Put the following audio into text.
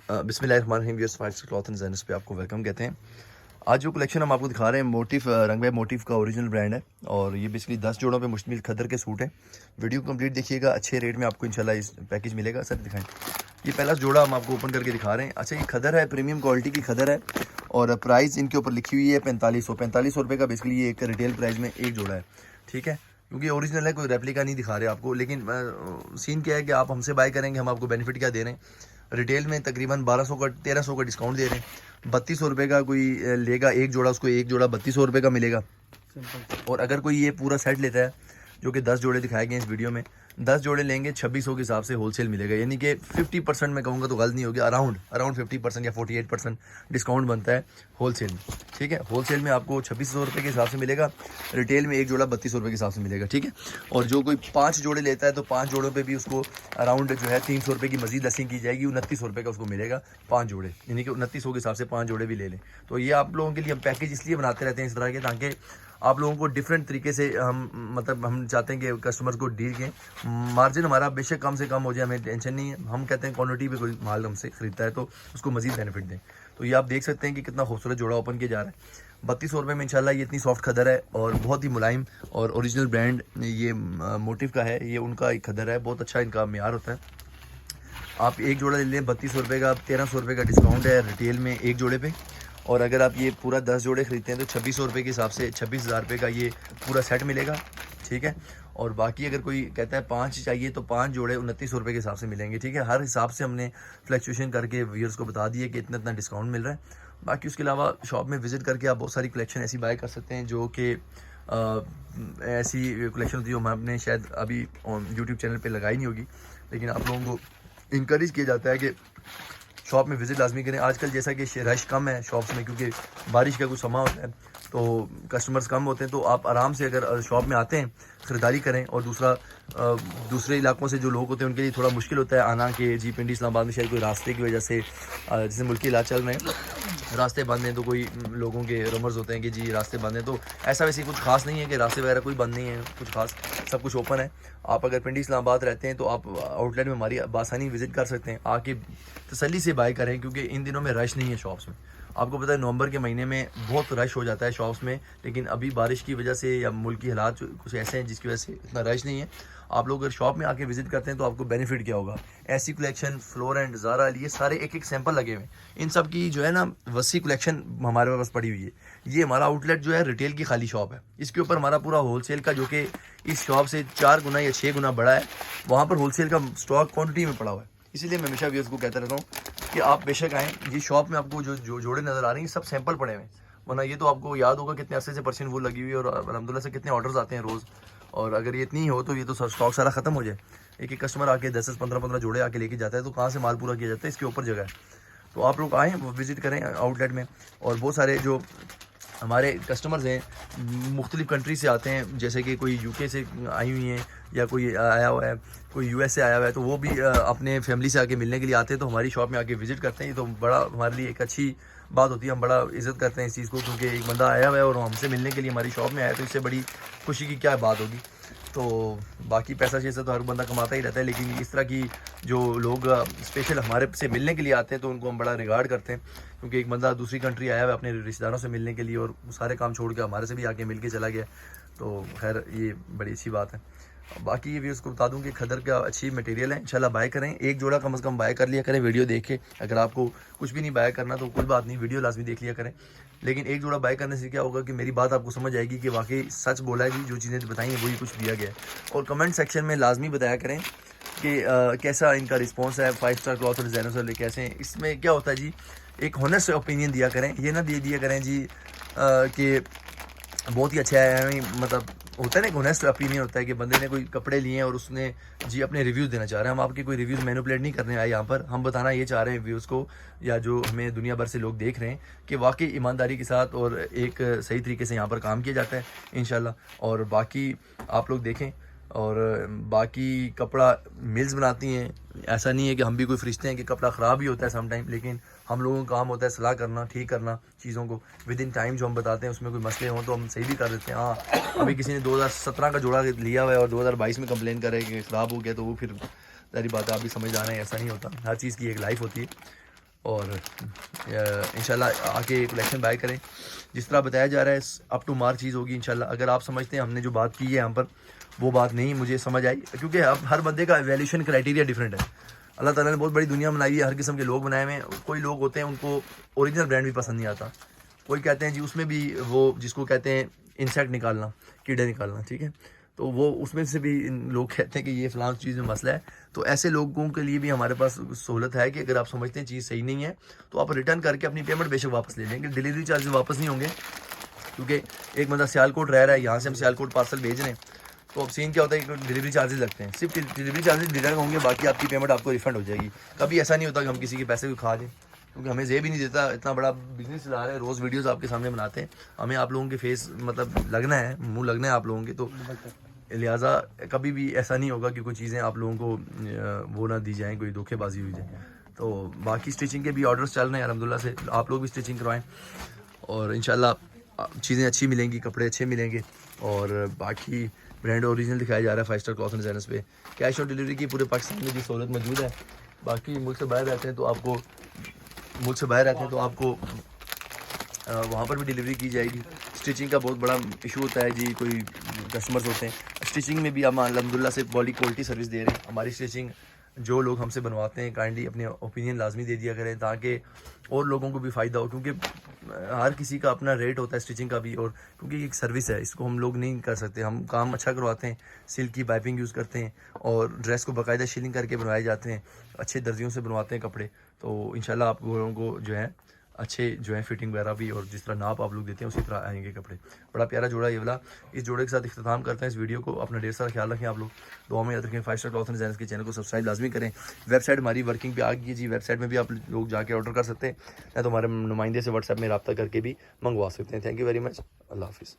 बिस्मिल्लाहिर्रहमानिर्रहीम viewers, five star cloth and designers पे आपको वेलकम कहते हैं। आज जो कलेक्शन हम आपको दिखा रहे हैं मोटिव रंगवे मोटिव का ओरिजिनल ब्रांड है और ये बेसिकली 10 जोड़ों पे मुश्तमिल खद्दर के सूट हैं। वीडियो कंप्लीट देखिएगा, अच्छे रेट में आपको इंशाल्लाह इस पैकेज मिलेगा। सर दिखाएं, ये पहला जोड़ा हम आपको ओपन करके दिखा रहे हैं। अच्छा, ये खद्दर है, प्रीमियम क्वालिटी की खद्दर है और प्राइस इनके ऊपर लिखी हुई है 4500 रुपये का। बेसिकली ये एक रिटेल प्राइस में एक जोड़ा है, ठीक है, क्योंकि ओरिजिनल है, कोई रेप्लिका नहीं दिखा रहे आपको। लेकिन सीन क्या है कि आप हमसे बाय करेंगे, हम आपको बेनिफिट क्या दे रहे हैं। रिटेल में तकरीबन 1200 का 1300 का डिस्काउंट दे रहे हैं। 3200 रुपये का कोई लेगा एक जोड़ा, उसको एक जोड़ा 3200 रुपये का मिलेगा। और अगर कोई ये पूरा सेट लेता है, जो कि 10 जोड़े दिखाए गए इस वीडियो में, 10 जोड़े लेंगे 2600 के हिसाब से होलसेल मिलेगा। यानी कि 50% में कहूँगा तो गलत नहीं होगी, अराउंड 50% या 48% डिस्काउंट बनता है होलसेल में, ठीक है। होलसेल में आपको 2600 रुपये के हिसाब से मिलेगा, रिटेल में एक जोड़ा 3200 रुपये के हिसाब से मिलेगा, ठीक है। और जो कोई 5 जोड़े लेता है तो 5 जोड़ों पे भी उसको अराउंड जो है 300 रुपये की मजीद लसिंग की जाएगी। 2900 रुपये का उसको मिलेगा 5 जोड़े, यानी कि 2900 के हिसाब से 5 जोड़े भी ले लें। तो ये आप लोगों के लिए हम पैकेज इसलिए बनाते रहते हैं इस तरह के, ताकि आप लोगों को डिफरेंट तरीके से हम चाहते हैं कि कस्टमर को डील के मार्जिन हमारा बेशक कम से कम हो जाए, हमें टेंशन नहीं है। हम कहते हैं क्वांटिटी पे कोई माल हमसे खरीदता है तो उसको मजीद बेनिफिट दें। तो ये आप देख सकते हैं कि कितना खूबसूरत जोड़ा ओपन किया जा रहा है 3200 रुपये में। इंशाल्लाह ये इतनी सॉफ्ट खदर है और बहुत ही मुलायम और ओरिजिनल ब्रांड ये मोटिव का है। ये उनका एक खदर है, बहुत अच्छा इनका मेयार होता है। आप एक जोड़ा ले लें 3200 रुपये का, 1300 रुपये का डिस्काउंट है रिटेल में एक जोड़े पे। और अगर आप ये पूरा 10 जोड़े खरीदते हैं तो 2600 रुपये के हिसाब से 26,000 रुपये का ये पूरा सेट मिलेगा, ठीक है। और बाकी अगर कोई कहता है 5 चाहिए तो 5 जोड़े 2900 रुपये के हिसाब से मिलेंगे, ठीक है। हर हिसाब से हमने फ्लैक्चुएशन करके व्यूअर्स को बता दिए कि इतना इतना डिस्काउंट मिल रहा है। बाकी उसके अलावा शॉप में विज़िट करके आप बहुत सारी कलेक्शन ऐसी बाय कर सकते हैं जो कि ऐसी कलेक्शन होती है जो हमने शायद अभी यूट्यूब चैनल पे लगाई नहीं होगी, लेकिन आप लोगों को इंकरेज किया जाता है कि शॉप में विज़िट लाजमी करें। आजकल जैसा कि रश कम है शॉप्स में, क्योंकि बारिश का कुछ समा होता है तो कस्टमर्स कम होते हैं, तो आप आराम से अगर शॉप में आते हैं ख़रीदारी करें। और दूसरा, दूसरे इलाकों से जो लोग होते हैं उनके लिए थोड़ा मुश्किल होता है आना, कि जी पिंडी इस्लामाबाद में शायद कोई रास्ते की वजह से, जैसे मुल्की इलाज चल रहे हैं, रास्ते बंद हैं, तो कोई लोगों के रूमर्स होते हैं कि जी रास्ते बंद हैं। तो ऐसा वैसे कुछ खास नहीं है कि रास्ते वगैरह कोई बंद नहीं है, कुछ खास, सब कुछ ओपन है। आप अगर पिंडी इस्लामाबाद रहते हैं तो आप आउटलेट में हमारी बासानी विज़िट कर सकते हैं, आके तसल्ली से बाय करें, क्योंकि इन दिनों में रश नहीं है शॉप्स में। आपको पता है नवंबर के महीने में बहुत रश हो जाता है शॉप्स में, लेकिन अभी बारिश की वजह से या मुल्क की हालात कुछ ऐसे हैं जिसकी वजह से इतना रश नहीं है। आप लोग अगर शॉप में आके विज़िट करते हैं तो आपको बेनिफिट क्या होगा। ऐसी कलेक्शन फ्लोर एंड ज़ारा, ये सारे एक एक सैंपल लगे हुए हैं। इन सब की जो है ना वसी कलेक्शन हमारे पास पड़ी हुई है। ये हमारा आउटलेट जो है रिटेल की खाली शॉप है, इसके ऊपर हमारा पूरा होलसेल का, जो कि इस शॉप से 4 गुना या 6 गुना बड़ा है, वहाँ पर होलसेल का स्टॉक क्वान्टिटी में पड़ा हुआ है। इसीलिए मैं हमेशा व्यूअर्स को कहता रहता हूँ कि आप बेशक आएँ। ये शॉप में आपको जो जोड़े नज़र आ रहे हैं सब सैंपल पड़े हुए हैं, वरना ये तो आपको याद होगा कितने अरसे से परसेंट वो लगी हुई है और अलहमदुलिल्लाह से कितने ऑर्डर्स आते हैं रोज़। और अगर ये इतनी हो तो ये तो स्टॉक सारा ख़त्म हो जाए। एक एक कस्टमर आके 10 15 जोड़े आके लेके जाता है, तो कहाँ से माल पूरा किया जाता है, इसके ऊपर जगह है। तो आप लोग आएँ, विज़िट करें आउटलेट में। और बहुत सारे जो हमारे कस्टमर्स हैं मुख्तलिफ़ कंट्री से आते हैं, जैसे कि कोई यूके से आई हुई हैं या कोई आया हुआ है, कोई यूएस से आया हुआ है, तो वो भी अपने फैमिली से आके मिलने के लिए आते हैं, तो हमारी शॉप में आके विज़िट करते हैं। ये तो बड़ा हमारे लिए एक अच्छी बात होती है, हम बड़ा इज़्ज़त करते हैं इस चीज़ को, क्योंकि एक बंदा आया हुआ है और हमसे मिलने के लिए हमारी शॉप में आया, तो इससे बड़ी खुशी की क्या बात होगी। तो बाकी पैसा शैसा तो हर बंदा कमाता ही रहता है, लेकिन इस तरह की जो लोग स्पेशल हमारे से मिलने के लिए आते हैं तो उनको हम बड़ा रिगार्ड करते हैं, क्योंकि एक बंदा दूसरी कंट्री आया हुआ है अपने रिश्तेदारों से मिलने के लिए और सारे काम छोड़ के हमारे से भी आके मिल के चला गया। तो खैर ये बड़ी अच्छी बात है। बाकी ये भी उसको बता दूं कि खदर का अच्छी मटेरियल है, इंशाल्लाह बाय करें। एक जोड़ा कम से कम बाय कर लिया करें वीडियो देख के। अगर आपको कुछ भी नहीं बाय करना तो कोई बात नहीं, वीडियो लाजमी देख लिया करें, लेकिन एक जोड़ा बाय करने से क्या होगा कि मेरी बात आपको समझ आएगी कि वाकई सच बोला है जी, जो चीज़ें बताई हैं वही कुछ दिया गया है। और कमेंट सेक्शन में लाजमी बताया करें कि कैसा इनका रिस्पॉन्स है, 5 स्टार क्लॉथ और डिज़ाइनर्स वाले कैसे हैं। इसमें क्या होता है जी, एक हॉनेस्ट ओपिनियन दिया करें, ये ना दे दिया करें जी कि बहुत ही अच्छा है। मतलब होता है ना, एक ऑनेस्ट ओपिनियन होता है कि बंदे ने कोई कपड़े लिए हैं और उसने जी अपने रिव्यूज़ देना चाह रहे हैं। हम आपके कोई रिव्यूज़ मैनिपुलेट नहीं करने आए यहाँ पर, हम बताना ये चाह रहे हैं व्यूज़ को, या जो हमें दुनिया भर से लोग देख रहे हैं, कि वाकई ईमानदारी के साथ और एक सही तरीके से यहाँ पर काम किया जाता है इंशाल्लाह। और बाकी आप लोग देखें, और बाकी कपड़ा मिल्स बनाती हैं, ऐसा नहीं है कि हम भी कोई फरिश्ते हैं कि कपड़ा ख़राब ही होता है सम टाइम, लेकिन हम लोगों का काम होता है सलाह करना, ठीक करना चीज़ों को विद इन टाइम। जो हम बताते हैं उसमें कोई मसले हों तो हम सही भी कर देते हैं। हाँ, अभी किसी ने 2017 का जोड़ा लिया हुआ है और 2022 में कंप्लेन करे कि ख़राब हो गया, तो वो फिर सारी बात आप भी समझ आ रहे हैं, ऐसा नहीं होता। हर चीज़ की एक लाइफ होती है। और इंशाल्लाह आके कलेक्शन बाय करें। जिस तरह बताया जा रहा है अप टू मार्क चीज़ होगी इंशाल्लाह। अगर आप समझते हैं हमने जो बात की है यहाँ पर वो बात नहीं मुझे समझ आई, क्योंकि अब हर बंदे का वैल्यूशन क्राइटेरिया डिफरेंट है। अल्लाह ताला ने बहुत बड़ी दुनिया बनाई है, हर किस्म के लोग बनाए हुए हैं। कोई लोग होते हैं उनको ओरिजिनल ब्रांड भी पसंद नहीं आता, कोई कहते हैं जी उसमें भी वो जिसको कहते हैं इंसेक्ट निकालना, कीड़े निकालना, ठीक है, तो वो उसमें से भी लोग कहते हैं कि ये फ़लाँ चीज़ में मसला है। तो ऐसे लोगों के लिए भी हमारे पास सहूलत है कि अगर आप समझते हैं चीज़ सही नहीं है तो आप रिटर्न करके अपनी पेमेंट बेशक वापस ले लेंगे, डिलीवरी चार्जेस वापस नहीं होंगे। क्योंकि एक बंदा सियालकोट रह रहा है, यहाँ से हम सियालकोट पार्सल भेज रहे हैं, तो अब सीन क्या होता है कि डिलीवरी चार्जेस लगते हैं, सिर्फ डिलीवरी चार्जेस रिटर्न होंगे, बाकी आपकी पेमेंट आपको रिफंड हो जाएगी। कभी ऐसा नहीं होता कि हम किसी के पैसे को खा दें, क्योंकि हमें ये भी नहीं देता, इतना बड़ा बिजनेस चला रहे हैं, रोज़ वीडियोस आपके सामने बनाते हैं, हमें आप लोगों के फेस मतलब लगना है, मुंह लगना है आप लोगों के, तो लिहाजा कभी भी ऐसा नहीं होगा कि कोई चीज़ें आप लोगों को वो ना दी जाएँ, कोई धोखेबाजी हुई जाए। तो बाकी स्टिचिंग के भी ऑर्डर्स चल रहे हैं अल्हम्दुलिल्लाह से, आप लोग भी स्टिचिंग करवाएँ और इंशाल्लाह चीज़ें अच्छी मिलेंगी, कपड़े अच्छे मिलेंगे। और बाकी ब्रांड ओरिजिनल दिखाया जा रहा है 5 स्टार क्लॉथ एंड डिज़ाइनर्स पे। कैश ऑन डिलीवरी की पूरे पाकिस्तान में भी सहूलत मौजूद है। बाकी मुल्क से बाहर रहते हैं तो आपको वहाँ पर भी डिलीवरी की जाएगी। स्टिचिंग का बहुत बड़ा इशू होता है जी, कोई कस्टमर्स होते हैं, स्टिचिंग में भी हम अल्हम्दुलिल्लाह से बड़ी क्वालिटी सर्विस दे रहे हैं। हमारी स्टिचिंग जो लोग हमसे बनवाते हैं काइंडली अपने ओपिनियन लाजमी दे दिया करें, ताकि और लोगों को भी फ़ायदा हो, क्योंकि हर किसी का अपना रेट होता है स्टिचिंग का भी, और क्योंकि एक सर्विस है, इसको हम लोग नहीं कर सकते। हम काम अच्छा करवाते हैं, सिल्क की पाइपिंग यूज़ करते हैं और ड्रेस को बाकायदा शिलिंग करके बनवाए जाते हैं, अच्छे दर्जियों से बनवाते हैं कपड़े। तो इंशाल्लाह आप लोगों को जो है अच्छे जो है फिटिंग वगैरह भी और जिस तरह नाप आप लोग देते हैं उसी तरह आएंगे कपड़े। बड़ा प्यारा जोड़ा ये वाला। इस जोड़े के साथ इख्तिताम करते हैं इस वीडियो को। अपना ढेर सारा ख्याल रखें आप लोग, दुआ में याद रखें। 5 स्टार क्लॉथ एंड डिज़ाइनर्स के चैनल को सब्सक्राइब लाजमी करें। वेबसाइट हमारी वर्किंग पे आ गई है जी, वेबसाइट में भी आप लोग जाके ऑर्डर कर सकते हैं, या तो हमारे नुमाइंदे से व्हाट्सएप में रब्ता करके भी मंगवा सकते हैं। थैंक यू वेरी मच, अल्लाह हाफिज़।